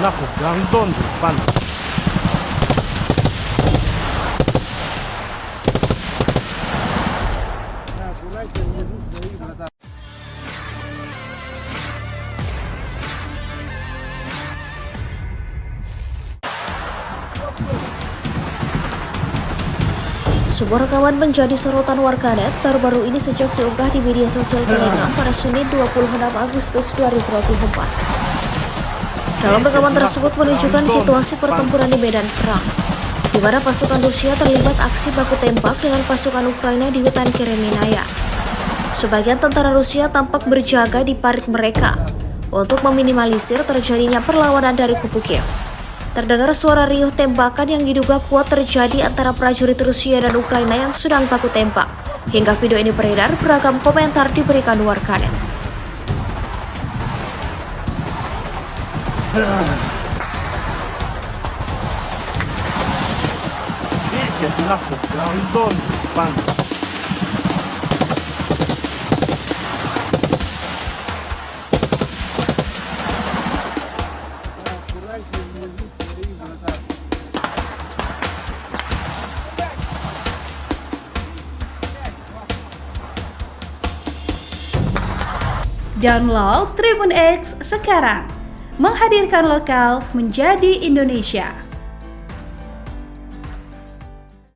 nako Guangdong depan. Sebuah rekaman menjadi sorotan warganet baru-baru ini sejak diunggah di media sosial Telegram pada Senin 26 Agustus 2024. Dalam rekaman tersebut menunjukkan situasi pertempuran di medan perang, di mana pasukan Rusia terlibat aksi baku tembak dengan pasukan Ukraina di hutan Kreminaya. Sebagian tentara Rusia tampak berjaga di parit mereka untuk meminimalisir terjadinya perlawanan dari kubu Kiev. Terdengar suara riuh tembakan yang diduga kuat terjadi antara prajurit Rusia dan Ukraina yang sedang baku tembak. Hingga video ini beredar, beragam komentar diberikan warganet. nako Guangdong depan. Download Tribun X sekarang, menghadirkan lokal menjadi Indonesia.